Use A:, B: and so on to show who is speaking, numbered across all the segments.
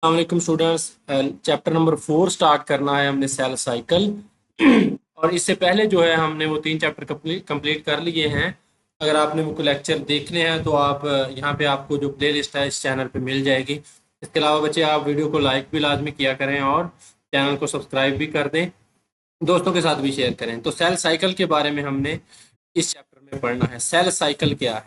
A: अस्सलाम students. Chapter number 4 start करना है हमने, सेल साइकिल। और इससे पहले जो है हमने वो 3 चैप्टर कंप्लीट कर लिए हैं। अगर आपने वो लेक्चर देखने हैं तो आप यहाँ पे आपको जो प्ले लिस्ट है इस चैनल पे मिल जाएगी। इसके अलावा बच्चे आप वीडियो को लाइक भी लाजमी किया करें और चैनल को सब्सक्राइब भी कर दें, दोस्तों के साथ भी शेयर करें। तो सेल साइकिल के बारे में हमने इस चैप्टर में पढ़ना है। सेल साइकिल क्या है?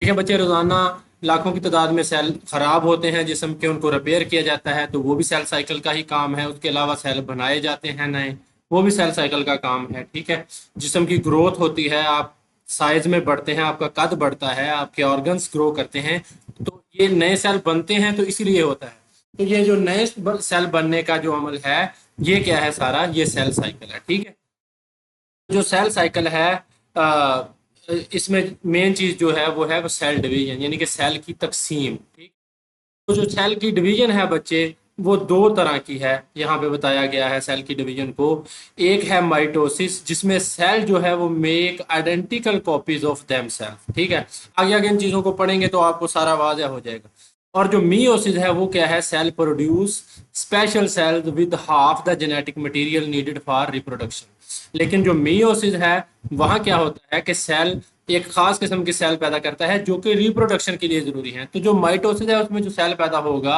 A: ठीक है बच्चे, रोजाना लाखों की तादाद में सेल खराब होते हैं जिसम के, उनको रिपेयर किया जाता है, तो वो भी सेल साइकिल का ही काम है। उसके अलावा सेल बनाए जाते हैं नए, वो भी सेल साइकिल का काम है। ठीक है, जिसम की ग्रोथ होती है, आप साइज में बढ़ते हैं, आपका कद बढ़ता है, आपके ऑर्गन्स ग्रो करते हैं, तो ये नए सेल बनते हैं, तो इसीलिए होता है। तो ये जो नए सेल बनने का जो अमल है, ये क्या है सारा, ये सेल साइकिल है। ठीक है, जो सेल साइकिल है, आ, इसमें मेन चीज जो है वो सेल डिवीजन, यानी कि सेल की तकसीम। ठीक, तो जो सेल की डिवीजन है बच्चे, वो दो तरह की है। यहाँ पे बताया गया है सेल की डिवीजन को। एक है माइटोसिस, जिसमें सेल जो है वो make identical copies of them self. ठीक है, आगे आगे इन चीजों को पढ़ेंगे तो आपको सारा वाज़ह हो जाएगा। और जो मीओसिस है वो क्या है? Cell produce special cells with half the genetic material needed for reproduction. लेकिन जो मीओसिस है, वहाँ क्या होता है कि सेल एक खास किस्म की सेल पैदा करता है जो कि रिप्रोडक्शन के लिए जरूरी है। तो जो माइटोसिस है उसमें जो सेल पैदा होगा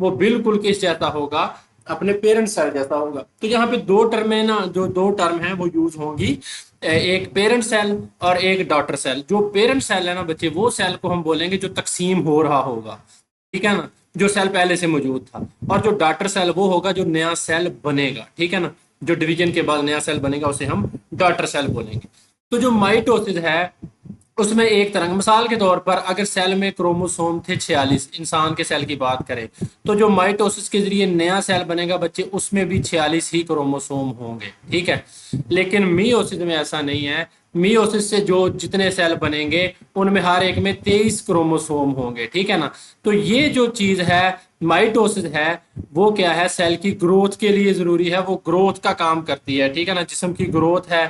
A: वो बिल्कुल किस जैसा होगा? अपने पेरेंट सेल जैसा होगा। तो यहाँ पे दो टर्म है ना, जो दो टर्म है वो यूज होंगी, एक पेरेंट सेल और एक डॉटर सेल। जो पेरेंट सेल है ना बच्चे, वो सेल को हम बोलेंगे जो तकसीम हो रहा होगा। ठीक है ना, जो सेल पहले से मौजूद था। और जो डॉटर सेल वो होगा जो नया सेल बनेगा। ठीक है ना, जो डिवीजन के बाद नया सेल बनेगा उसे हम डॉटर सेल बोलेंगे। तो जो माइटोसिस है उसमें एक तरह, मिसाल के तौर पर अगर सेल में क्रोमोसोम थे 46, इंसान के सेल की बात करें, तो जो माइटोसिस के जरिए नया सेल बनेगा बच्चे, उसमें भी 46 ही क्रोमोसोम होंगे। ठीक है, लेकिन मियोसिस में ऐसा नहीं है। मियोसिस से जो जितने सेल बनेंगे उनमें हर एक में 23 क्रोमोसोम होंगे। ठीक है ना, तो ये जो चीज है माइटोसिस है, वो क्या है? सेल की ग्रोथ के लिए जरूरी है, वो ग्रोथ का काम करती है। ठीक है ना, जिस्म की ग्रोथ है।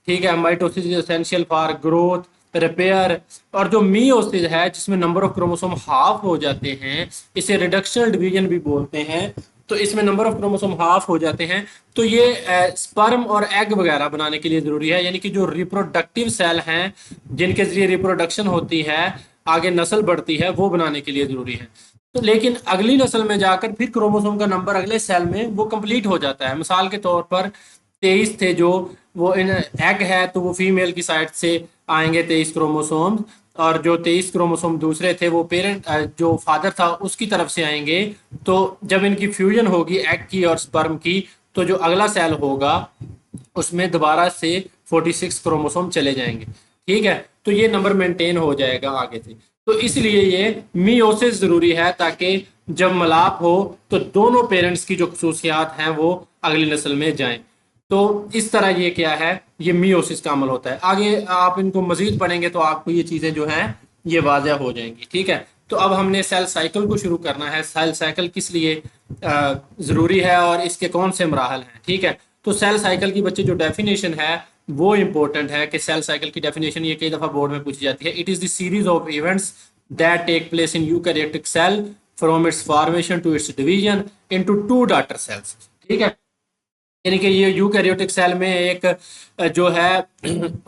A: ठीक है, mitosis is essential for growth, repair. और जो मीओसिस है जिसमें नंबर ऑफ क्रोमोसोम हाफ हो जाते हैं, इसे रिडक्शनल डिवीजन भी बोलते हैं। तो इसमें नंबर ऑफ क्रोमोसोम हाफ हो जाते हैं, तो ये स्पर्म और एग वगैरह बनाने के लिए जरूरी है। यानी कि जो रिप्रोडक्टिव सेल हैं जिनके जरिए रिप्रोडक्शन होती है, आगे नस्ल बढ़ती है, वो बनाने के लिए जरूरी है। तो लेकिन अगली नस्ल में जाकर फिर क्रोमोसोम का नंबर अगले सेल में वो कंप्लीट हो जाता है। मिसाल के तौर पर 23 थे जो, वो इन एग है तो वो फीमेल की साइड से आएंगे 23 क्रोमोसोम। और जो 23 क्रोमोसोम दूसरे थे वो पेरेंट जो फादर था उसकी तरफ से आएंगे। तो जब इनकी फ्यूजन होगी एग की और स्पर्म की, तो जो अगला सेल होगा उसमें दोबारा से 46 क्रोमोसोम चले जाएंगे। ठीक है, तो ये नंबर मेंटेन हो जाएगा आगे से। तो इसलिए ये मियोसिस जरूरी है, ताकि जब मलाप हो तो दोनों पेरेंट्स की जो खसूसियात हैं वो अगली नस्ल में जाएं। तो इस तरह ये क्या है, ये मियोसिस का अमल होता है। आगे आप इनको मजीद पढ़ेंगे तो आपको ये चीजें जो हैं ये वाजह हो जाएंगी। ठीक है, तो अब हमने सेल साइकिल को शुरू करना है। सेल साइकिल किस लिए जरूरी है और इसके कौन से मराहल हैं। ठीक है, तो सेल साइकिल की बच्चे जो डेफिनेशन है वो इंपॉर्टेंट है। कि सेल साइकिल की डेफिनेशन ये कई दफा बोर्ड में पूछी जाती है। It is the series of events that take place in eukaryotic cell from its formation to its division into two daughter cells. ठीक है, यानी कि ये यूकैरियोटिक सेल में एक जो है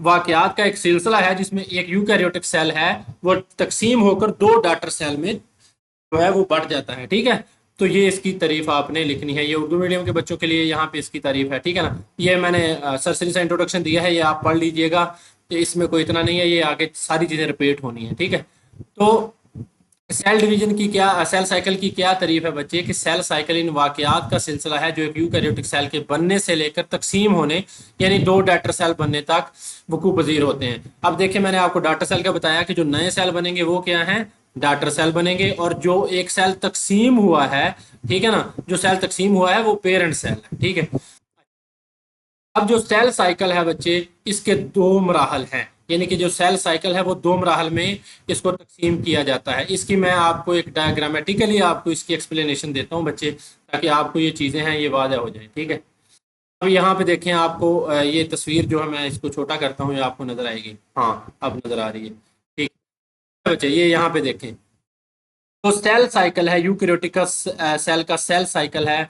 A: वाकयात का एक सिलसिला है, जिसमें एक यूकैरियोटिक सेल है वो तकसीम होकर दो डॉटर सेल में जो है वो बढ़ जाता है। ठीक है, तो ये इसकी तारीफ आपने लिखनी है। ये उर्दू मीडियम के बच्चों के लिए यहाँ पे इसकी तारीफ है। ठीक है ना, ये मैंने सरसरी सा इंट्रोडक्शन दिया है, ये आप पढ़ लीजिएगा। इसमें कोई इतना नहीं है, ये आगे सारी चीजें रिपीट होनी है। ठीक है, तो सेल डिवीजन की क्या, सेल साइकिल की क्या तारीफ है बच्चे? कि सेल साइकिल इन वाकयात का सिलसिला है जो एक यूकैरियोटिक सेल के बनने से लेकर तकसीम होने, यानी दो डॉटर सेल बनने तक वकू पजीर होते हैं। अब देखिए, मैंने आपको डॉटर सेल का बताया कि जो नए सेल बनेंगे वो क्या है? डॉटर सेल बनेंगे। और जो एक सेल तकसीम हुआ है, ठीक है ना, जो सेल तकसीम हुआ है वो पेरेंट सेल है। ठीक है, अब जो सेल साइकिल है बच्चे, इसके दो मराहल हैं। यानी कि जो सेल साइकिल है वो दो मराहल में इसको तकसीम किया जाता है। इसकी मैं आपको एक डायग्रामेटिकली आपको इसकी एक्सप्लेनेशन देता हूँ बच्चे, ताकि आपको ये चीज़ें हैं ये वाज़ह हो जाए। ठीक है, अब यहाँ पे देखें, आपको ये तस्वीर जो है, मैं इसको छोटा करता हूँ, ये आपको नजर आएगी। हाँ, अब नजर आ रही है। ठीक है बच्चे, ये यहाँ पे देखें, तो सेल साइकिल है यूकैरियोटिक का सेल का सेल साइकिल है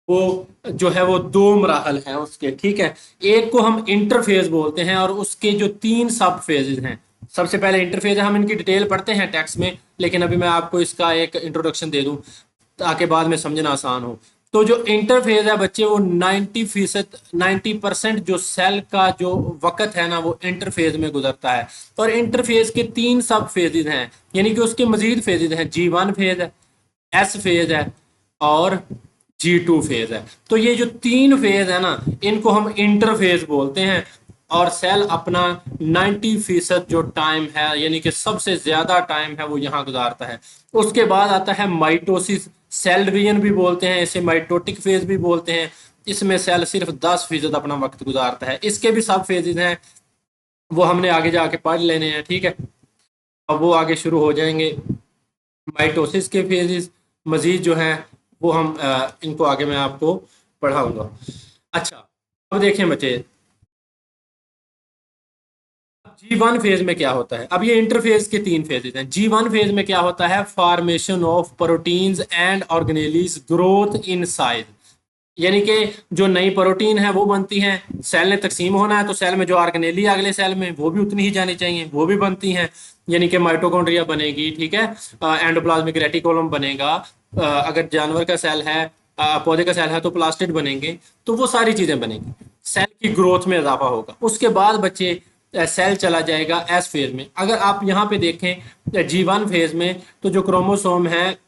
A: वो जो है वो दो मराहल हैं उसके, ठीक है। एक को हम इंटरफेज बोलते हैं और उसके जो तीन सब फेजेस हैं। सबसे पहले इंटरफेज है, हम इनकी डिटेल पढ़ते हैं टेक्स्ट में, लेकिन अभी मैं आपको इसका एक इंट्रोडक्शन दे दूं ताकि बाद में समझना आसान हो। तो जो इंटरफेज है बच्चे वो 90%, 90% जो सेल का जो वक्त है ना वो इंटरफेज में गुजरता है। और इंटरफेज के तीन सब फेजेस हैं, यानी कि उसके मजीद फेजेस हैं। G1 फेज है, S फेज है और G2 फेज है। तो ये जो तीन फेज है ना इनको हम इंटरफेज बोलते हैं। और सेल अपना 90% जो टाइम है यानी कि सबसे ज्यादा टाइम है वो यहाँ गुजारता है। उसके बाद आता है माइटोसिस, सेल डिवीजन भी बोलते हैं इसे, माइटोटिक फेज भी बोलते हैं। इसमें सेल सिर्फ 10% अपना वक्त गुजारता है। इसके भी सब फेजेस हैं, वो हमने आगे जाके पढ़ लेने हैं, ठीक है। अब वो आगे शुरू हो जाएंगे माइटोसिस के फेजेस मजीद जो हैं वो हम इनको आगे मैं आपको पढ़ाऊंगा। अच्छा, अब देखें बच्चे G1 फेज में क्या होता है। अब ये इंटरफेज के तीन फेजेस हैं। G1 फेज में क्या होता है, formation of proteins and organelles, growth in size. यानी कि जो नई प्रोटीन है वो बनती हैं, सेल ने तकसीम होना है तो सेल में जो ऑर्गेनेली अगले सेल में वो भी उतनी ही जानी चाहिए, वो भी बनती हैं। यानी कि माइटोकॉन्ड्रिया बनेगी, ठीक है, एंडोप्लाज्मिक रेटिकुलम बनेगा, अगर जानवर का सेल है, पौधे का सेल है तो प्लास्टिड बनेंगे। तो वो सारी चीजें बनेंगी, सेल की ग्रोथ में इजाफा होगा। उसके बाद बच्चे सेल चला जाएगा एस फेज में। अगर आप यहाँ पे देखें G1 फेज में तो जो क्रोमोसोम है,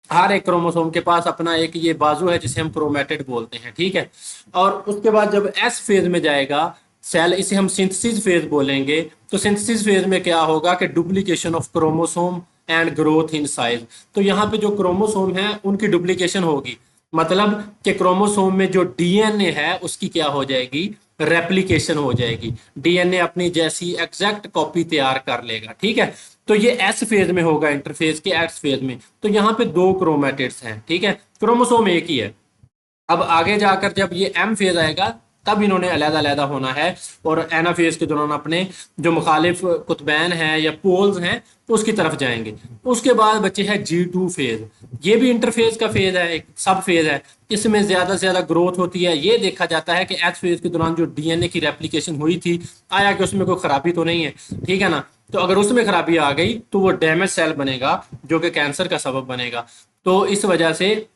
A: हर एक क्रोमोसोम के पास अपना एक ये बाजू है जिसे हम क्रोमेटिड बोलते हैं, ठीक है। और उसके बाद जब एस फेज में जाएगा सेल, इसे हम सिंथेसिस फेज बोलेंगे। तो सिंथेसिस फेज में क्या होगा कि duplication of chromosome and growth in size. तो यहाँ पे जो क्रोमोसोम है उनकी डुप्लीकेशन होगी, मतलब कि क्रोमोसोम में जो डीएनए है उसकी क्या हो जाएगी, रेप्लिकेशन हो जाएगी। डीएनए अपनी जैसी एग्जैक्ट कॉपी तैयार कर लेगा, ठीक है। तो ये एस फेज में होगा, इंटरफेज के एस फेज में। तो यहाँ पे दो क्रोमेटिड्स हैं, ठीक है, क्रोमोसोम एक ही है। अब आगे जाकर जब ये एम फेज आएगा तब इन्होंने अलग-अलग होना है और एनाफेज के दौरान अपने जो मुखालिफ कुतबैन हैं या पोल्स हैं उसकी तरफ जाएंगे। उसके बाद बच्चे है G2 फेज। ये भी इंटरफेज का फेज है, एक सब फेज है। इसमें ज्यादा से ज्यादा ग्रोथ होती है। ये देखा जाता है कि एच फेज के दौरान जो डीएनए की रेप्लिकेशन हुई थी, आया कि उसमें कोई खराबी तो नहीं है, ठीक है ना। तो अगर उसमें खराबी आ गई तो वो डैमेज सेल बनेगा जो कि कैंसर का सबब बनेगा। तो इस वजह से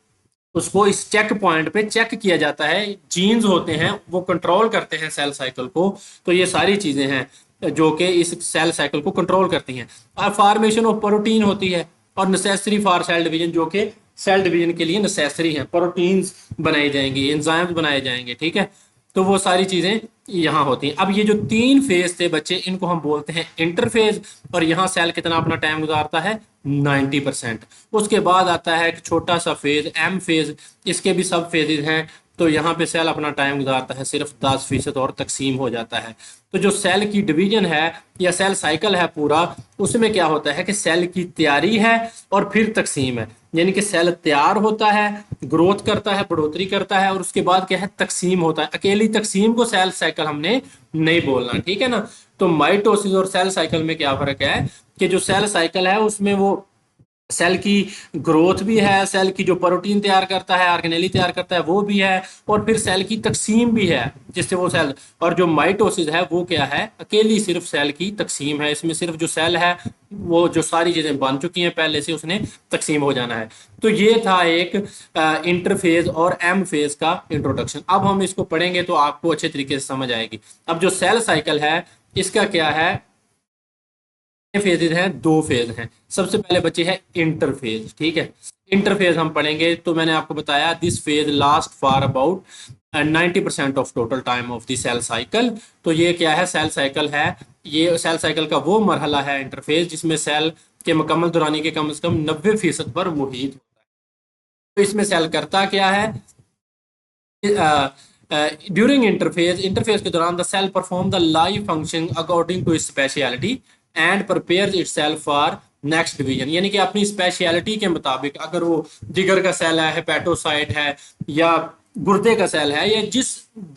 A: उसको इस चेक पॉइंट पे चेक किया जाता है। जीन्स होते हैं वो कंट्रोल करते हैं सेल साइकिल को। तो ये सारी चीजें हैं जो कि इस सेल साइकिल को कंट्रोल करती हैं। और फॉर्मेशन ऑफ प्रोटीन होती है और नेसेसरी फॉर सेल डिवीजन, जो कि सेल डिवीजन के लिए नेसेसरी है। प्रोटीन्स बनाई जाएंगी, एंजाइम्स बनाए जाएंगे, ठीक है। तो वो सारी चीजें यहाँ होती हैं। अब ये जो तीन फेज थे बच्चे इनको हम बोलते हैं इंटरफेज। और यहाँ सेल कितना अपना टाइम गुजारता है, 90%। उसके बाद आता है एक छोटा सा फेज एम फेज, इसके भी सब फेजेस हैं। तो यहाँ पे सेल अपना टाइम गुजारता है सिर्फ 10% और तकसीम हो जाता है। तो जो सेल की डिवीजन है या सेल साइकिल है पूरा, उसमें क्या होता है कि सेल की तैयारी है और फिर तकसीम है। यानी कि सेल तैयार होता है, ग्रोथ करता है, बढ़ोतरी करता है और उसके बाद क्या है, तकसीम होता है। अकेली तकसीम को सेल साइकिल हमने नहीं बोलना, ठीक है ना। तो माइटोसिस और सेल साइकिल में क्या फर्क है कि जो सेल साइकिल है उसमें वो सेल की ग्रोथ भी है, सेल की जो प्रोटीन तैयार करता है, ऑर्गेनेली तैयार करता है वो भी है, और फिर सेल की तकसीम भी है जिससे वो सेल। और जो माइटोसिस है वो क्या है, अकेली सिर्फ सेल की तकसीम है। इसमें सिर्फ जो सेल है वो जो सारी चीजें बन चुकी हैं पहले से, उसने तकसीम हो जाना है। तो ये था एक इंटरफेज और एम फेज का इंट्रोडक्शन। अब हम इसको पढ़ेंगे तो आपको अच्छे तरीके से समझ आएगी। अब जो सेल साइकिल है इसका क्या है, फेजेज हैं, दो फेज हैं। सबसे पहले बच्चे हैं इंटरफेज, ठीक है। इंटरफेज हम पढ़ेंगे तो मैंने आपको बताया this phase last for about 90% of total time of the cell cycle. तो ये क्या है, सेल साइकिल है। ये सेल साइकिल का वो मरहला है इंटरफेज जिसमें सेल के मुकम्मल दौरानी के कम से कम 90% पर मुहित होता है। तो इसमें सेल करता क्या है, ड्यूरिंग इंटरफेज, इंटरफेज के दौरान the cell perform the life function according to its speciality and prepares itself for next division. यानी कि अपनी स्पेशलिटी के मुताबिक, अगर वो जिगर का सेल है, हेपेटोसाइट है या गुर्दे का सेल है, या जिस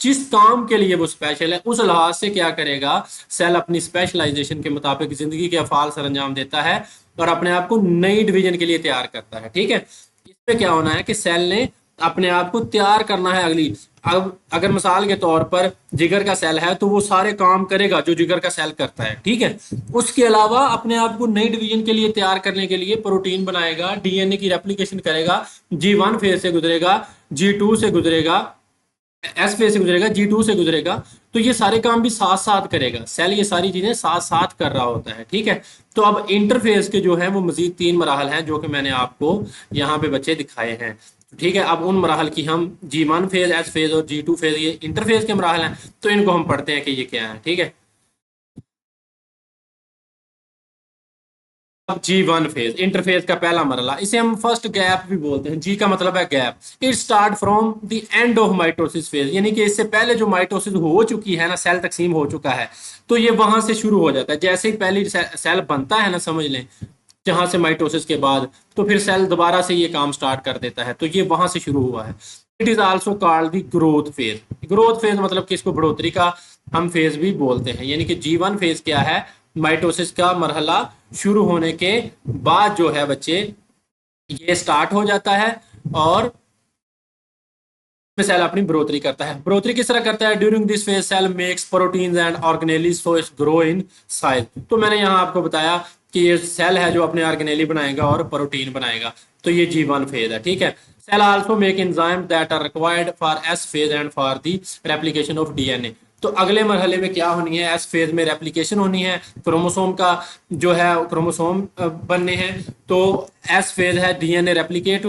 A: जिस काम के लिए वो स्पेशल है उस लिहाज से क्या करेगा, सेल अपनी स्पेशलाइजेशन के मुताबिक जिंदगी के अफाल सर अंजाम देता है और अपने आप को नई डिवीजन के लिए तैयार करता है। ठीक है, इसमें क्या होना है कि सेल ने अपने आप को तैयार करना है अगली। अब अगर मिसाल के तौर पर जिगर का सेल है तो वो सारे काम करेगा जो जिगर का सेल करता है। ठीक है, उसके अलावा अपने आप को नई डिवीजन के लिए तैयार करने के लिए प्रोटीन बनाएगा, डीएनए की रेप्लिकेशन करेगा, G1 फेज से गुजरेगा, G2 से गुजरेगा, एस फेज से गुजरेगा, G2 से गुजरेगा। तो ये सारे काम भी साथ साथ करेगा सेल, ये सारी चीजें साथ साथ कर रहा होता है। ठीक है, तो अब इंटरफेज के जो है वो मजीद 3 मराहल हैं जो कि मैंने आपको यहाँ पे बच्चे दिखाए हैं। ठीक है, अब उन मराहल की हम G1 फेज, एस फेज और G2 फेज, ये इंटरफेज के मराहल हैं, तो इनको हम पढ़ते हैं कि ये क्या है। ठीक है, अब G1 फेज, इंटरफेज का पहला मरला, इसे हम फर्स्ट गैप भी बोलते हैं। जी का मतलब है gap. It start from the end of mitosis phase, यानी कि इससे पहले जो माइटोसिस हो चुकी है ना, सेल तकसीम हो चुका है, तो ये वहां से शुरू हो जाता है। जैसे ही पहली सेल बनता है ना, समझ लें, जहां से माइटोसिस के बाद, तो फिर सेल दोबारा से ये काम स्टार्ट कर देता है, तो ये वहां से शुरू हुआ है। It is also called the growth phase. Growth phase मतलब कि इसको बढ़ोतरी का हम फेज भी बोलते हैं। यानी कि G1 फेज क्या है, माइटोसिस का मरहला शुरू होने के बाद जो है बच्चे ये स्टार्ट हो जाता है और सेल अपनी बढ़ोतरी करता है। बढ़ोतरी किस तरह करता है? During this phase cell makes proteins and organelle so its grow in size. तो मैंने यहाँ आपको बताया कि ये सेल है जो अपने ऑर्गेनेली बनाएगा और प्रोटीन बनाएगा, तो ये G1 फेज है। ठीक है, cell also make enzyme that are required for S phase and for the replication of DNA. तो अगले मरहले में क्या होनी है? एस फेज में रेप्लिकेशन होनी है, क्रोमोसोम का जो है क्रोमोसोम बनने हैं। तो एस फेज है डीएनए रेप्लिकेट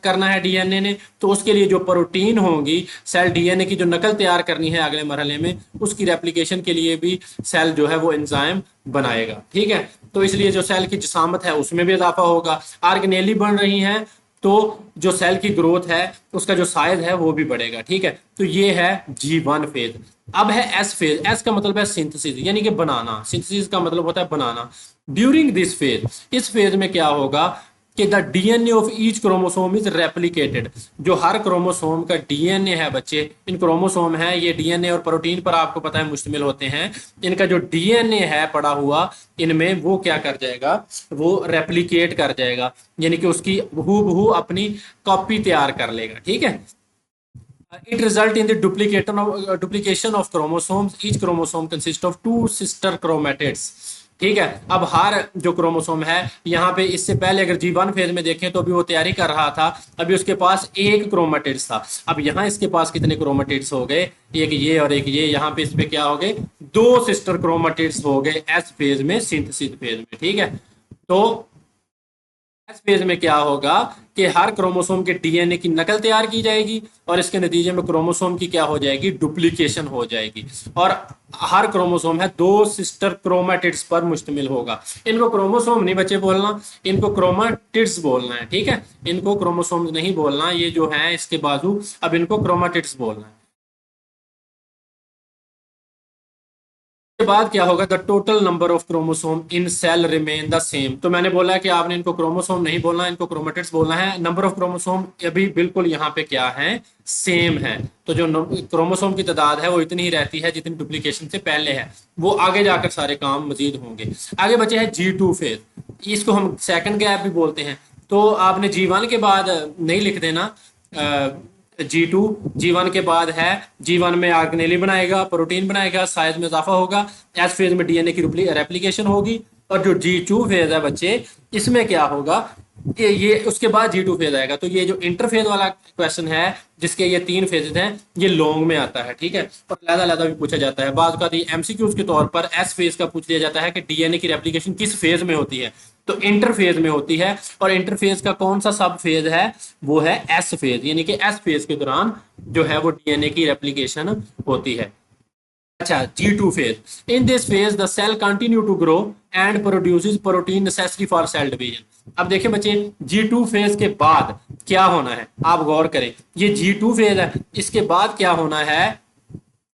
A: करना है डीएनए ने, तो उसके लिए जो प्रोटीन होंगी, सेल डीएनए की जो नकल तैयार करनी है अगले मरहले में, उसकी रेप्लिकेशन के लिए भी सेल जो है वो एंजाइम बनाएगा। ठीक है, तो इसलिए जो सेल की जिसामत है उसमें भी इजाफा होगा। ऑर्गेनेली बन रही हैं तो जो सेल की ग्रोथ है उसका जो साइज है वो भी बढ़ेगा। ठीक है, तो ये है G1 फेज। अब है एस फेज। एस का मतलब है सिंथेसिस, यानी कि बनाना। सिंथेसिस का मतलब होता है बनाना। ड्यूरिंग दिस फेज, इस फेज में क्या होगा कि the DNA of each chromosome is replicated. जो हर क्रोमोसोम का डीएनए है बच्चे, इन क्रोमोसोम है, ये डीएनए और प्रोटीन पर आपको पता है मुश्तमिल होते हैं। इनका जो डीएनए है पड़ा हुआ, इनमें वो क्या कर जाएगा, वो रेप्लिकेट कर जाएगा, यानी कि उसकी हूबहू अपनी कॉपी तैयार कर लेगा। ठीक है, it result in the duplication of chromosomes. Each chromosome consists of two sister chromatids. ठीक है, अब हर जो क्रोमोसोम है यहाँ पे, इससे पहले अगर G1 फेज में देखें तो अभी वो तैयारी कर रहा था, अभी उसके पास एक क्रोमेटिड्स था। अब यहाँ इसके पास कितने क्रोमेटिड्स हो गए? एक ये और एक ये। यहाँ पे इस पे क्या हो गए? दो सिस्टर क्रोमेटिड्स हो गए एस फेज में, सिंथेसिस फेज में। ठीक है, तो इस फेज में क्या होगा कि हर क्रोमोसोम के डीएनए की नकल तैयार की जाएगी और इसके नतीजे में क्रोमोसोम की क्या हो जाएगी? डुप्लीकेशन हो जाएगी। और हर क्रोमोसोम है दो सिस्टर क्रोमेटिड्स पर मुश्तमिल होगा। इनको क्रोमोसोम नहीं बच्चे बोलना, इनको क्रोमेटिड्स बोलना है। ठीक है, इनको क्रोमोसोम नहीं बोलना, ये जो है इसके बाजू, अब इनको क्रोमेटिड्स बोलना है। के बाद क्या होगा? The total number of chromosome in cell remain the same. तो मैंने बोला कि आपने इनको क्रोमोसोम नहीं बोलना, इनको क्रोमेटिड्स बोलना है। नंबर ऑफ क्रोमोसोम अभी बिल्कुल यहाँ पे क्या है? सेम है। तो जो क्रोमोसोम की तादाद है वो इतनी ही रहती है जितनी डुप्लीकेशन से पहले है। वो आगे जाकर सारे काम मजीद होंगे। आगे बचे हैं G2 फेज, इसको हम सेकंड गैप भी बोलते हैं। तो आपने G1 के बाद नहीं लिख देना G2, G1 के बाद है, G1 में ऑर्गेनेली बनाएगा, प्रोटीन बनाएगा, साइज में इजाफा होगा, एस फेज में डीएनए की रेप्लिकेशन होगी। और जो G2 फेज है बच्चे, इसमें क्या होगा? ये उसके बाद G2 फेज आएगा। तो ये जो इंटरफेज वाला क्वेश्चन है, जिसके ये 3 फेजेस हैं, ये लॉन्ग में आता है। ठीक है, और लहदा भी पूछा जाता है। बाद का एमसीक्यूज के तौर पर एस फेज का पूछ लिया जाता है कि डीएनए की रेप्लिकेशन किस फेज में होती है? तो इंटरफेज में होती है। और इंटरफेज का कौन सा सब फेज है? वो है एस फेज, यानी कि एस फेज के दौरान जो है वो डीएनए की रेप्लिकेशन होती है। अच्छा, G2 phase. In this phase the cell continue to grow and produces protein necessary for cell division. अब देखिए बच्चे, G2 फेज के बाद क्या होना है? आप गौर करें, ये G2 फेज है, इसके बाद क्या होना है?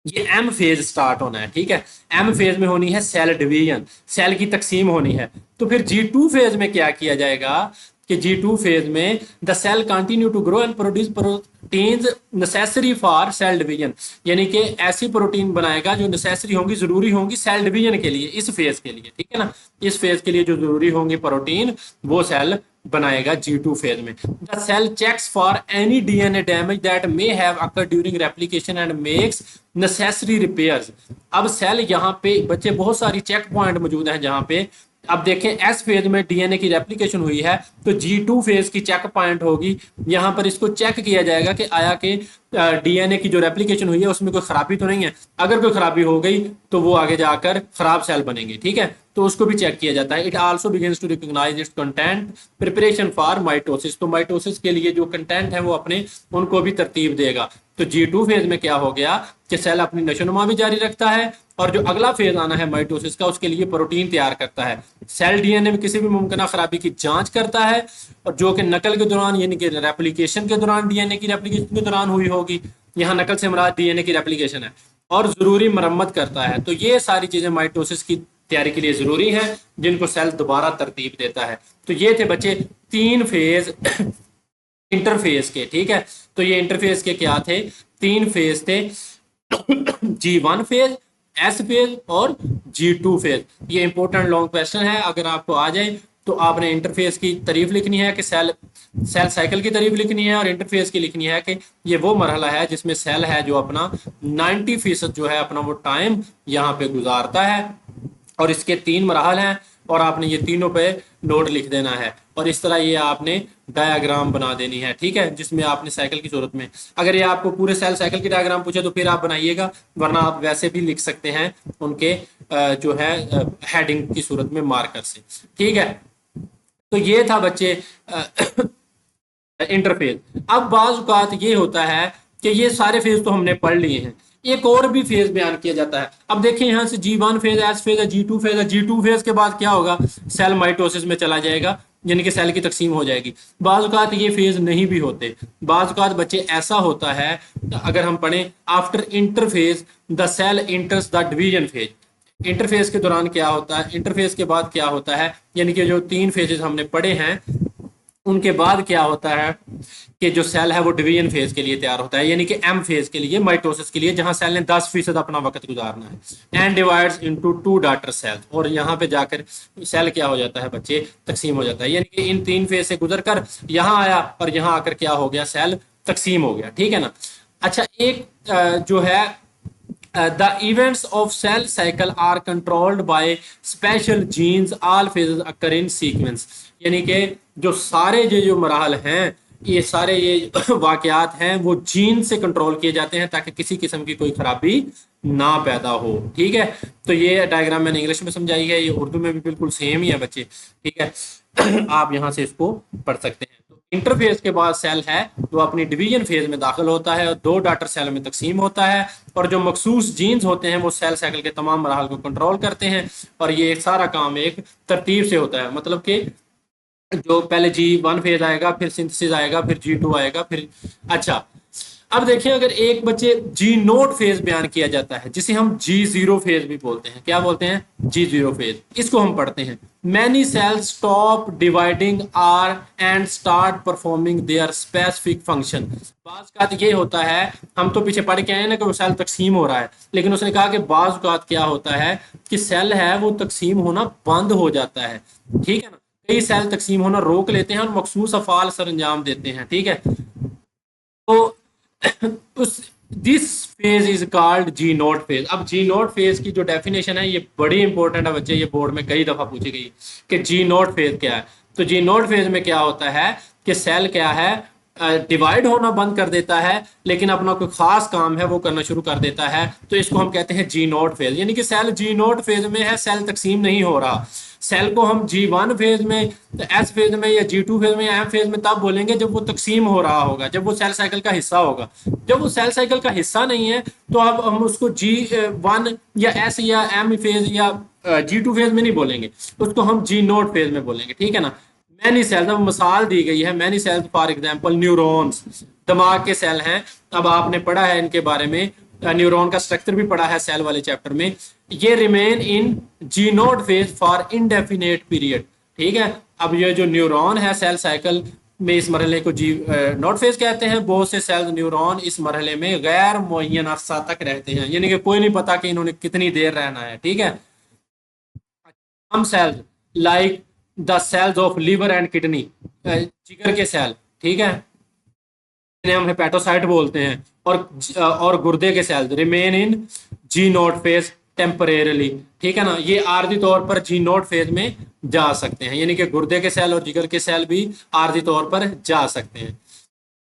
A: ये एम फेज स्टार्ट होना है। ठीक है, एम फेज में होनी है सेल डिवीजन, सेल की तकसीम होनी है। तो फिर G2 फेज में क्या किया जाएगा कि G2 फेज में the cell continue to grow and produce proteins necessary for cell division, यानी कि ऐसी प्रोटीन बनाएगा जो नेसेसरी होंगी, जरूरी होंगी सेल डिवीजन के लिए, इस फेज के लिए, ठीक है ना। इस फेज के लिए जो जरूरी होंगी प्रोटीन वो सेल बनाएगा G2 फेज में। The cell checks for any DNA damage that may have occur during replication and makes necessary repairs. अब सेल यहाँ पे बच्चे बहुत सारी चेक पॉइंट मौजूद हैं जहाँ पे अब देखें एस फेज में डीएनए की रेप्लिकेशन हुई है तो G2 फेज की चेक पॉइंट होगी, यहाँ पर इसको चेक किया जाएगा कि आया कि डीएनए की जो रेप्लिकेशन हुई है उसमें कोई खराबी तो नहीं है। अगर कोई खराबी हो गई तो वो आगे जाकर खराब सेल बनेंगे, ठीक है, तो उसको भी चेक किया जाता है। It also begins to recognise its content preparation for mitosis, तो माइटोसिस के लिए जो कंटेंट है वो अपने उनको भी तरतीब देगा। तो G2 फेज में क्या हो गया कि सेल अपनी नशोनुमा भी जारी रखता है और जो अगला फेज आना है माइटोसिस का उसके लिए प्रोटीन तैयार करता है। सेल डीएनए में किसी भी मुमकिन खराबी की जांच करता है और जो कि नकल के दौरान यानी कि रेप्लिकेशन के दौरान डीएनए की रेप्लिकेशन के दौरान हुई होगी, यहाँ नकल से मुराद डीएनए की रेप्लिकेशन है, और जरूरी मरम्मत करता है। तो ये सारी चीजें माइटोसिस की तैयारी के लिए जरूरी है जिनको सेल दोबारा तरतीब देता है। तो ये थे बच्चे 3 फेज इंटरफेस के, ठीक है। तो ये इंटरफेस के क्या थे, 3 फेज थे G1 फेज, एस फेज और G2 फेज। ये इंपॉर्टेंट लॉन्ग क्वेश्चन है, अगर आपको आ जाए तो आपने इंटरफेस की तारीफ लिखनी है कि सेल साइकिल की तारीफ लिखनी है, और इंटरफेस की लिखनी है कि ये वो मरहला है जिसमें सेल है जो अपना 90% जो है अपना वो टाइम यहाँ पे गुजारता है, और इसके 3 मराहल हैं और आपने ये तीनों पे नोट लिख देना है, और इस तरह ये आपने डायग्राम बना देनी है, ठीक है, जिसमें आपने साइकिल की सूरत में, अगर ये आपको पूरे सेल साइकिल की डायग्राम पूछे तो फिर आप बनाइएगा, वरना आप वैसे भी लिख सकते हैं उनके जो है हेडिंग की सूरत में मार्कर से, ठीक है। तो ये था बच्चे इंटरफेज। अब बाज़ औक़ात ये होता है कि ये सारे फेज तो हमने पढ़ लिए हैं, एक और भी फेज बयान किया जाता है। अब देखें यहाँ से G1 फेज, एस फेज है, G2 फेज है। G2 फेज के बाद क्या होगा, सेल माइटोसिस में चला जाएगा, यानी कि सेल की तकसीम हो जाएगी। बाज़ औक़ात ये फेज नहीं भी होते, बाज़ औक़ात बच्चे ऐसा होता है, अगर हम पढ़ें after interphase the cell enters the division phase. Interphase के दौरान क्या होता है, इंटरफेस के बाद क्या होता है, यानी कि जो 3 फेजेस हमने पढ़े हैं उनके बाद क्या होता है कि जो सेल है वो डिवीजन फेज के लिए तैयार होता है, यानी कि एम फेज के लिए, माइटोसिस के लिए, जहां सेल ने 10% अपना वक्त गुजारना है। And divides into 2 daughter cells, और यहाँ पे जाकर सेल क्या हो जाता है बच्चे, तकसीम हो जाता है, यानी कि इन 3 फेज से गुजर कर यहाँ आया और यहाँ आकर क्या हो गया, सेल तकसीम हो गया, ठीक है ना। अच्छा, एक जो है the events of cell cycle are controlled by special genes, all phases occur in sequence, यानी कि जो सारे जो मराहल हैं, ये सारे ये वाकयात हैं वो जीन से कंट्रोल किए जाते हैं ताकि किसी किस्म की कोई खराबी ना पैदा हो, ठीक है। तो ये डायग्राम मैंने इंग्लिश में समझाई है, ये उर्दू में भी बिल्कुल सेम ही है बच्चे, ठीक है। आप यहाँ से इसको पढ़ सकते हैं। इंटरफेज के बाद सेल है जो अपनी डिवीजन फेज में दाखिल होता है और 2 डॉटर सेल में तकसीम होता है, और जो मखसूस जीन्स होते हैं वो सेल साइकिल के तमाम मराहल को कंट्रोल करते हैं, और ये सारा काम एक तरतीब से होता है, मतलब कि जो पहले G1 फेज आएगा, फिर सिंथेसिस आएगा, फिर G2 आएगा, फिर अच्छा। अब देखिए, अगर एक बच्चे G0 फेज बयान किया जाता है, जिसे हम G0 फेज भी बोलते हैं, क्या बोलते हैं, G0 फेज, इसको हम पढ़ते हैं। Many cells stop dividing are and start performing their specific function. बाज़ औक़ात ये होता है, हम तो पीछे पढ़ के आए ना कि वो सेल तकसीम हो रहा है, लेकिन उसने कहा कि बाज़ औक़ात क्या होता है कि सेल है वो तकसीम होना बंद हो जाता है, ठीक है ना। कई सेल तकसीम होना रोक लेते हैं और मखसूस अफ़ाल सर अंजाम देते हैं, ठीक है। तो उस this phase is called G0 phase. अब G0 फेज की जो डेफिनेशन है ये बड़ी इंपॉर्टेंट है बच्चे, ये बोर्ड में कई दफा पूछी गई कि G0 फेज क्या है। तो G0 फेज में क्या होता है कि सेल क्या है, डिवाइड होना बंद कर देता है, लेकिन अपना कोई खास काम है वो करना शुरू कर देता है, तो इसको हम कहते हैं G0 फेज, यानी कि सेल G0 फेज में है, सेल तकसीम नहीं हो रहा। सेल को हम G1 फेज में, एस फेज में या G2 फेज में या एम फेज में तब बोलेंगे जब वो तकसीम हो रहा होगा, जब वो सेल साइकिल का हिस्सा होगा। जब वो सेल साइकिल का हिस्सा नहीं है तो अब हम उसको G1 या एस या एम फेज या G2 फेज में नहीं बोलेंगे, उसको हम G0 फेज में बोलेंगे, ठीक है ना। मैनी सेल्स, अब मिसाल दी गई है, many cells for example neurons, दिमाग के सेल हैं। अब आपने पढ़ा है इनके बारे में, न्यूरॉन का स्ट्रक्चर भी पढ़ा है सेल वाले चैप्टर में। ये remain in G0 phase for indefinite period, ठीक है। अब ये जो न्यूरॉन है सेल साइकिल में, इस मरहले को जी नोट फेज कहते हैं। बहुत से सेल न्यूरॉन इस मरहले में गैर मुअय्यन अरसा तक रहते हैं, यानी कि कोई नहीं पता कि इन्होंने कितनी देर रहना है। ठीक है। some cells like the cells of liver and kidney, जिगर के सेल, ठीक है, इन्हें हम हेपेटोसाइट बोलते हैं। और गुर्दे के cell remain in G naught phase temporarily, ठीक है ना, ये आर्जी तौर पर जी नोट फेज में जा सकते हैं, यानी कि गुर्दे के सेल और जिगर के सेल भी आर्जी तौर पर जा सकते हैं।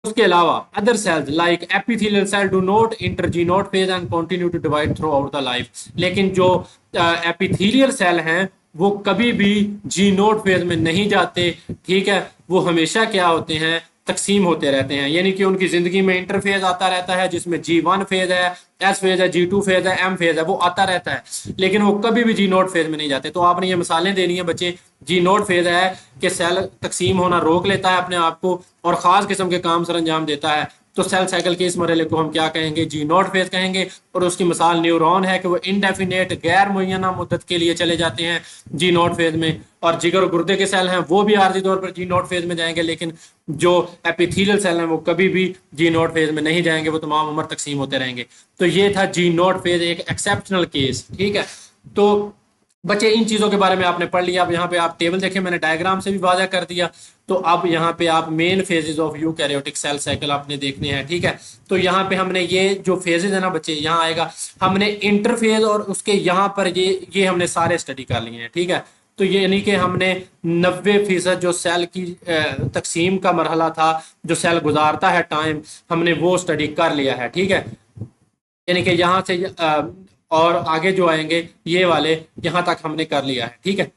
A: उसके अलावा other cells like epithelial cell do not enter G naught phase and continue to divide throughout the life. लेकिन जो एपिथेलियल सेल हैं वो कभी भी जी नोट फेज में नहीं जाते, ठीक है, वो हमेशा क्या होते हैं, तकसीम होते रहते हैं, यानी कि उनकी जिंदगी में इंटरफेज आता रहता है जिसमें G1 फेज है, एस फेज है, G2 फेज है, एम फेज है, वो आता रहता है, लेकिन वो कभी भी जी नोट फेज में नहीं जाते। तो आपने ये मिसालें देनी है बच्चे। जी नोट फेज है कि सेल तकसीम होना रोक लेता है अपने आप को और खास किस्म के काम सर अंजाम देता है, तो सेल साइकिल के इस मरहले को हम क्या कहेंगे, जी नोट फेज कहेंगे। और उसकी मिसाल न्यूरॉन है कि वो इनडेफिनेट गैर मुय्यना मुद्दत के लिए चले जाते हैं जी नोट फेज में। और जिगर और गुर्दे के सेल हैं वो भी आर्जी तौर पर जी नोट फेज में जाएंगे, लेकिन जो एपिथेलियल सेल हैं वो कभी भी जी नोट फेज में नहीं जाएंगे, वो तमाम उम्र तकसीम होते रहेंगे। तो ये था जी नोट फेज, एक एक्सेप्शनल केस। ठीक है। तो बच्चे इन चीज़ों के बारे में आपने पढ़ लिया। अब यहाँ पे आप टेबल देखें, मैंने डायग्राम से भी वाज़ा कर दिया। तो अब यहाँ पे आप main phases of eukaryotic cell cycle आपने देखने हैं। ठीक है। तो यहाँ पे हमने ये जो फेजेस है ना बच्चे, यहाँ आएगा हमने इंटरफेज और उसके यहाँ पर ये हमने सारे स्टडी कर लिए हैं। ठीक है। तो ये यानी कि हमने 90% जो सेल की तकसीम का मरहला था, जो सेल गुजारता है टाइम, हमने वो स्टडी कर लिया है। ठीक है। यानी कि यहाँ से और आगे जो आएंगे ये वाले यहाँ तक हमने कर लिया है। ठीक है।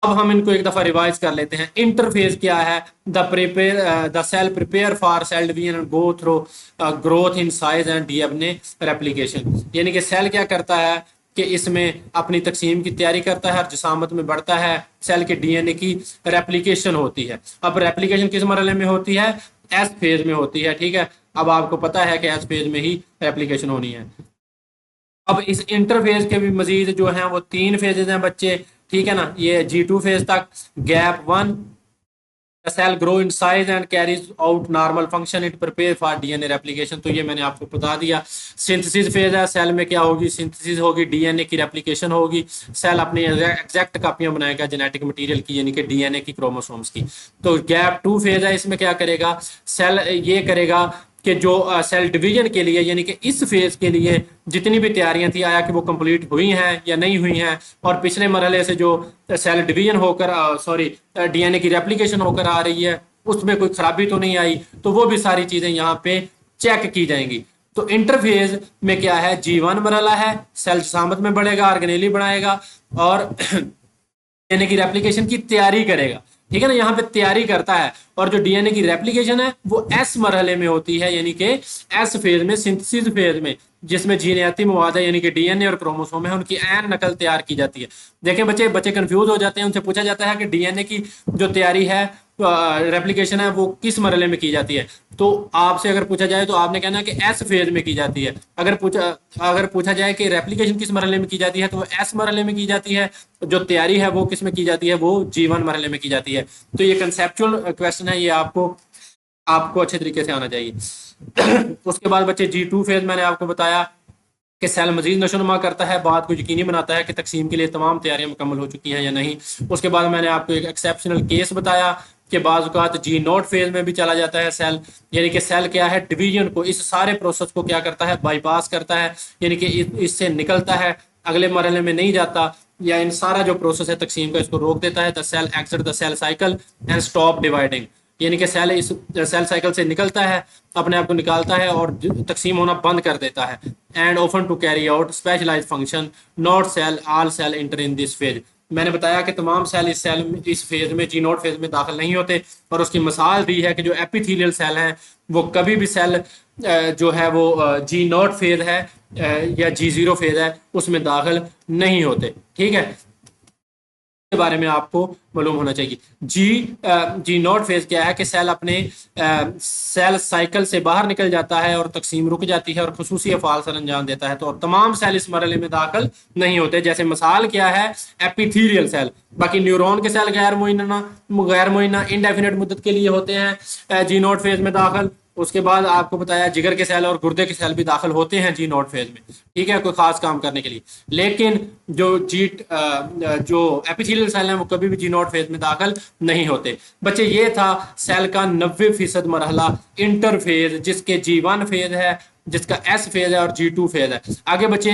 A: अब हम इनको एक दफा रिवाइज कर लेते हैं। इंटरफेस क्या है, the cell prepare for cell division and go through growth in size and DNA replication. यानी कि सेल क्या करता है कि इसमें अपनी तकसीम की तैयारी करता है और जिसामत में बढ़ता है, सेल के डीएनए की रेप्लिकेशन होती है। अब रेप्लिकेशन किस मरहले में होती है, एस फेज में होती है। ठीक है। अब आपको पता है कि एस फेज में ही रेप्लिकेशन होनी है। अब इस इंटरफेज के भी मजीद जो हैं वो 3 फेजेज हैं बच्चे। ठीक है ना, ये G2 फेज तक, gap 1, cell grow in size and carries out normal function, it prepare for DNA replication. तो ये मैंने आपको बता दिया। सिंथेसिस फेज है, सेल में क्या होगी, सिंथेसिस होगी, डीएनए की रेप्लिकेशन होगी, सेल अपनी एग्जैक्ट कापियां बनाएगा जेनेटिक मटेरियल की, यानी कि डीएनए की, क्रोमोसोम्स की। तो गैप 2 फेज है, इसमें क्या करेगा सेल, ये करेगा कि जो सेल डिवीजन के लिए, यानी कि इस फेज के लिए जितनी भी तैयारियां थी, आया कि वो कंप्लीट हुई हैं या नहीं हुई हैं, और पिछले मरहले से जो सेल डिवीजन होकर डीएनए की रेप्लिकेशन होकर आ रही है उसमें कोई खराबी तो नहीं आई, तो वो भी सारी चीजें यहाँ पे चेक की जाएंगी। तो इंटरफेज में क्या है, G1 मरहला है, सेल जिसामत में बढ़ेगा, ऑर्गेनेली बनाएगा और डीएनए की रेप्लिकेशन की तैयारी करेगा। ठीक है ना, यहाँ पे तैयारी करता है। और जो डीएनए की रेप्लिकेशन है वो एस मरहले में होती है, यानी कि एस फेज में, सिंथेसिस फेज में, जिसमें जीनयाती मवाद है, यानी कि डीएनए और क्रोमोसोम है, उनकी ऐन नकल तैयार की जाती है। देखें बच्चे बच्चे कंफ्यूज हो जाते हैं, उनसे पूछा जाता है कि डीएनए की जो तैयारी है, रेप्लिकेशन है, वो किस मरहले में की जाती है। तो आपसे अगर पूछा जाए तो आपने कहना कि एस फेज में की जाती है। अगर पूछा जाए कि रेप्लिकेशन किस मरहले में की जाती है, तो वो एस मरहले में की जाती है। जो तैयारी है वो किस में की जाती है, वो G1 मरहले में की जाती है। तो ये कंसेप्चुअल क्वेश्चन है, ये आपको अच्छे तरीके से आना चाहिए। उसके बाद बच्चे G2 फेज मैंने आपको बताया कि सेल मजीद नशोनुमा करता है, बात को यकीनी बनाता है कि तकसीम के लिए तमाम तैयारियां मुकम्मल हो चुकी हैं या नहीं। उसके बाद मैंने आपको एक एक्सेप्शनल केस बताया कि बाज़ औक़ात G0 फेज में भी चला जाता है सेल, यानी कि सेल क्या है, डिवीजन को, इस सारे प्रोसेस को क्या करता है, बाईपास करता है, यानी कि इससे निकलता है, अगले मरहले में नहीं जाता, या इन सारा जो प्रोसेस है तकसीम का इसको रोक देता है। The cell exit the cell cycle and stop dividing, यानी कि सेल इस सेल साइकिल से निकलता है, अपने आप को निकालता है और तकसीम होना बंद कर देता है। And open to carry out specialised function, not cell all cell enter in this phase. मैंने बताया कि तमाम सेल इस फेज में, G0 फेज में दाखिल नहीं होते, और उसकी मिसाल दी है कि जो एपिथेलियल सेल हैं वो कभी भी सेल जो है वो G0 फेज है या G0 फेज है उसमें दाखिल नहीं होते। ठीक है। के बारे में आपको मालूम होना चाहिए। जी नॉट फेज क्या है कि सेल अपने सेल साइकिल से बाहर निकल जाता है और तकसीम रुक जाती है और खसूसी अफ़ाल सर अंजाम देता है। तो तमाम सेल इस मरहले में दाखिल नहीं होते। जैसे मिसाल क्या है, एपिथेलियल सेल। बाकी न्यूरॉन के सेल गैर मुइना इंडेफिनिट मुद्दत के लिए होते हैं जी नॉट फेज में दाखिल। उसके बाद आपको बताया जिगर के सेल और गुर्दे के सेल भी दाखिल होते हैं जी नॉट फेज में, ठीक है, कोई खास काम करने के लिए। लेकिन जो एपिथेलियल सेल हैं वो कभी भी जी नॉट फेज में दाखिल नहीं होते। बच्चे ये था सेल का 90% मरहला इंटरफेज, जिसके जी1 फेज है, जिसका एस फेज है और जी2 फेज है। आगे बच्चे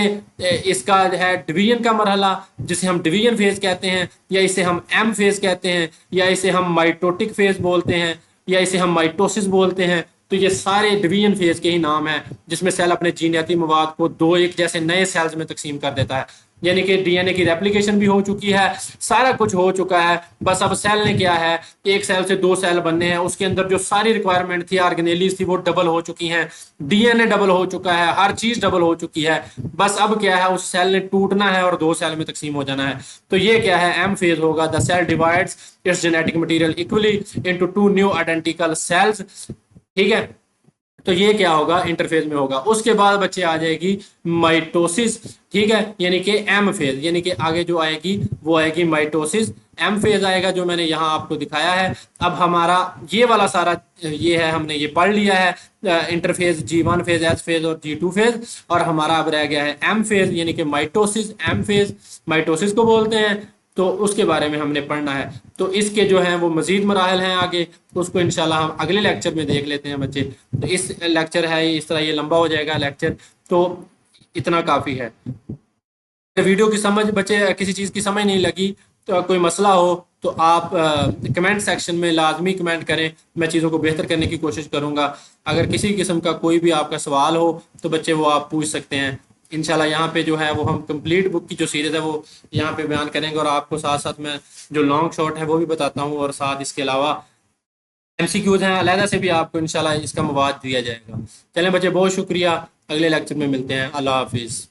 A: इसका है डिवीजन का मरहला, जिसे हम डिवीजन फेज कहते हैं, या इसे हम एम फेज कहते हैं, या इसे हम माइटोटिक फेज बोलते हैं, या इसे हम माइटोसिस बोलते हैं। तो ये सारे डिवीजन फेज के ही नाम है, जिसमें सेल अपने जीनियाती मवाद को दो एक जैसे नए सेल्स में तकसीम कर देता है। यानी कि डीएनए की रेप्लिकेशन भी हो चुकी है, सारा कुछ हो चुका है। बस अब सेल ने क्या है, एक सेल से दो सेल बनने हैं, उसके अंदर जो सारी रिक्वायरमेंट थी ऑर्गेनेलीज थी वो डबल हो चुकी हैं, डीएनए डबल हो चुका है, हर चीज डबल हो चुकी है। बस अब क्या है, उस सेल ने टूटना है और दो सेल में तकसीम हो जाना है। तो ये क्या है, एम फेज होगा। The cell divides its genetic material equally into two new identical cells, ठीक है। तो ये क्या होगा, इंटरफेज में होगा। उसके बाद बच्चे आ जाएगी माइटोसिस, ठीक है, यानी कि एम फेज, यानी कि आगे जो आएगी वो आएगी माइटोसिस। एम फेज आएगा जो मैंने यहाँ आपको दिखाया है। अब हमारा ये वाला सारा ये है, हमने ये पढ़ लिया है, interphase G1 phase, S phase और जी2 फेज। और हमारा अब रह गया है एम फेज, यानी कि माइटोसिस। एम फेज माइटोसिस को बोलते हैं, तो उसके बारे में हमने पढ़ना है। तो इसके जो हैं वो मजीद मराहल हैं आगे, उसको इंशाल्लाह हम अगले लेक्चर में देख लेते हैं बच्चे। तो इस लेक्चर है इस तरह, ये लंबा हो जाएगा लेक्चर, तो इतना काफ़ी है। वीडियो की समझ बच्चे, किसी चीज़ की समझ नहीं लगी तो कोई मसला हो तो आप कमेंट सेक्शन में लाजमी कमेंट करें, मैं चीज़ों को बेहतर करने की कोशिश करूँगा। अगर किसी किस्म का कोई भी आपका सवाल हो तो बच्चे वो आप पूछ सकते हैं। इंशाल्लाह यहाँ पे जो है वो हम कंप्लीट बुक की जो सीरीज़ है वो यहाँ पे बयान करेंगे, और आपको साथ साथ मैं जो लॉन्ग शॉट है वो भी बताता हूँ, और साथ इसके अलावा एमसीक्यूज हैं अलहदा से भी आपको इंशाल्लाह इसका मवाद दिया जाएगा। चलें बच्चे, बहुत शुक्रिया, अगले लेक्चर में मिलते हैं। अल्लाह हाफिज़।